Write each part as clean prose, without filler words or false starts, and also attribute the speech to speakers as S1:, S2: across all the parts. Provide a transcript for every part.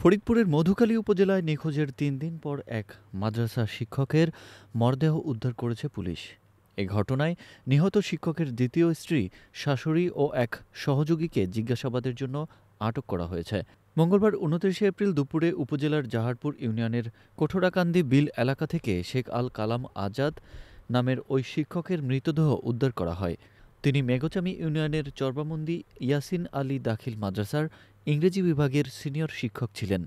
S1: ফরিদপুরের মধুখালী উপজেলায় নিখোঁজের ৩ দিন পর এক মাদ্রাসা শিক্ষকের মরদেহ উদ্ধার করেছে পুলিশ। এ ঘটনায় নিহত শিক্ষকের দ্বিতীয় স্ত্রী, শাশুড়ি ও এক সহযোগীকে জিজ্ঞাসাবাদের জন্য আটক করা হয়েছে। মঙ্গলবার ২৯ এপ্রিল দুপুরে উপজেলার জাহারপুর ইউনিয়নের কোঠরাকান্দি বিল এলাকা থেকে শেখ আল কালাম আজাদ নামের ওই শিক্ষকের মৃতদেহ উদ্ধার করা হয়। তিনি মেঘচামী ইউনিয়নের চরবামন্দি ইয়াসিন আলী দাখিল মাদ্রাসার ইংরেজি বিভাগের সিনিয়র শিক্ষক ছিলেন।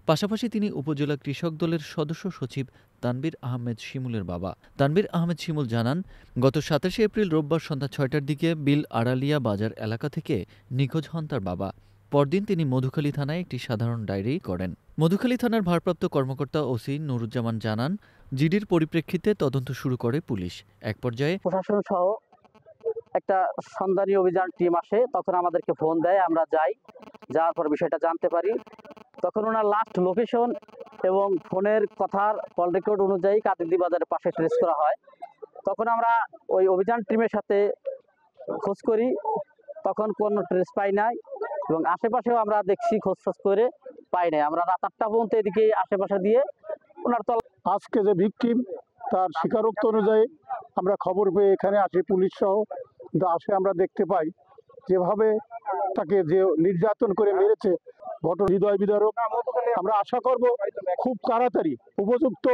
S1: পাশাপাশি তিনি উপজেলা কৃষক দলের সদস্য সচিব তানবীর আহমেদ শিমুলের বাবা। তানবীর আহমেদ শিমুল জানান, গত ২৭ এপ্রিল রোববার সন্ধ্যা ৬টার দিকে বিল আড়ালিয়া বাজার এলাকা থেকে নিখোঁজ হন তার বাবা। পরদিন তিনি মধুখালী থানায় একটি সাধারণ ডায়েরি করেন। মধুখালী থানার ভারপ্রাপ্ত কর্মকর্তা ওসি নুরুজ্জামান জানান, জিডির পরিপ্রেক্ষিতে তদন্ত শুরু করে পুলিশ। এক পর্যায়ে
S2: প্রশাসন সহ একটা সন্ধানী অভিযান টিম আসে, তখন আমাদেরকে ফোন দেয়, আমরা যাই, যাওয়ার পর বিষয়টা জানতে পারি। তখন ওনার লাস্ট লোকেশন এবং ফোনের কথার কল রেকর্ড অনুযায়ী কাদিদি বাজারের পাশে ট্রেস করা হয়। তখন আমরা ওই অভিযান টিমের সাথে খোঁজ করি, তখন কোনো ট্রেস পাই নাই এবং আশেপাশেও আমরা দেখছি খোঁজ করে পাই নাই। আমরা রাত ৮টা পর্যন্ত এদিকে আশেপাশে দিয়ে ওনার
S3: আজকে যে ভিকটিম তার স্বীকারোক্ত অনুযায়ী আমরা খবর পেয়ে এখানে আসি, পুলিশ সহ আসে। আমরা দেখতে পাই যেভাবে তাকে যে নির্যাতন করে মেরেছে, ঘটনা হৃদয় বিদারক। আমরা আশা করব খুব তাড়াতাড়ি উপযুক্ত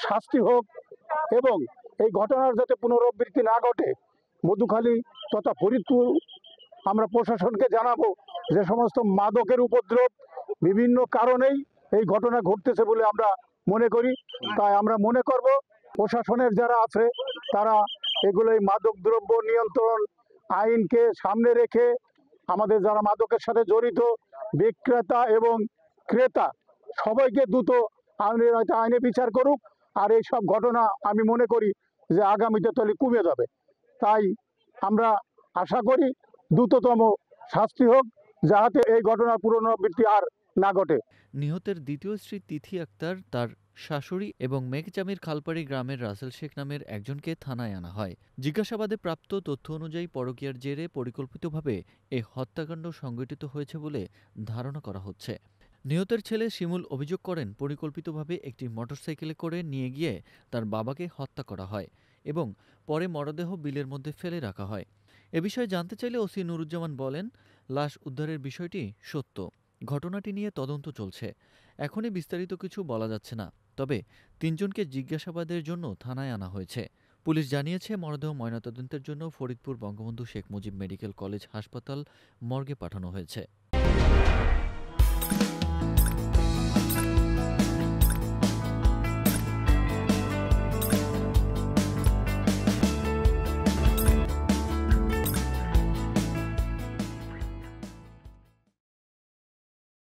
S3: শাস্তি হোক এবং এই ঘটনার যাতে পুনরাবৃত্তি না ঘটে। মধুখালী তথা ফরিদপুর আমরা প্রশাসনকে জানাবো যে সমস্ত মাদকের উপদ্রব বিভিন্ন কারণেই এই ঘটনা ঘটতেছে বলে আমরা মনে করি। তাই আমরা মনে করব প্রশাসনের যারা আছে তারা এগুলোই মাদক দ্রব্য নিয়ন্ত্রণ আইনকে সামনে রেখে আমাদের যারা মাদকের সাথে জড়িত বিক্রেতা এবং ক্রেতা সবাইকে দ্রুত আইনে বিচার করুক। আর এই সব ঘটনা আমি মনে করি যে আগামীতে তলে কমে যাবে। তাই আমরা আশা করি দ্রুততম শাস্তি হোক, যাতে এই ঘটনার পুনরাবৃত্তি আর না ঘটে।
S1: নিহতের দ্বিতীয় স্ত্রী তিথি আক্তার, তার শাশুড়ি এবং মেঘচামির খালপাড়ি গ্রামের রাসেল শেখ নামের একজনকে থানায় আনা হয়। জিজ্ঞাসাবাদে প্রাপ্ত তথ্য অনুযায়ী পরকীয়ার জেরে পরিকল্পিতভাবে এ হত্যাকাণ্ড সংঘটিত হয়েছে বলে ধারণা করা হচ্ছে। নিহতের ছেলে শিমুল অভিযোগ করেন, পরিকল্পিতভাবে একটি মোটরসাইকেলে করে নিয়ে গিয়ে তার বাবাকে হত্যা করা হয় এবং পরে মরদেহ বিলের মধ্যে ফেলে রাখা হয়। এ বিষয়ে জানতে চাইলে ওসি নুরুজ্জামান বলেন, লাশ উদ্ধারের বিষয়টি সত্য। ঘটনাটি নিয়ে তদন্ত চলছে। এখনই বিস্তারিত কিছু বলা যাচ্ছে না। তবে ৩ জনকে জিজ্ঞাসাবাদের জন্য থানায় আনা হয়েছে। পুলিশ জানিয়েছে, মরদেহ ময়নাতদন্তের জন্য ফরিদপুর বঙ্গবন্ধু শেখ মুজিব মেডিকেল কলেজ হাসপাতাল মর্গে পাঠানো হয়েছে।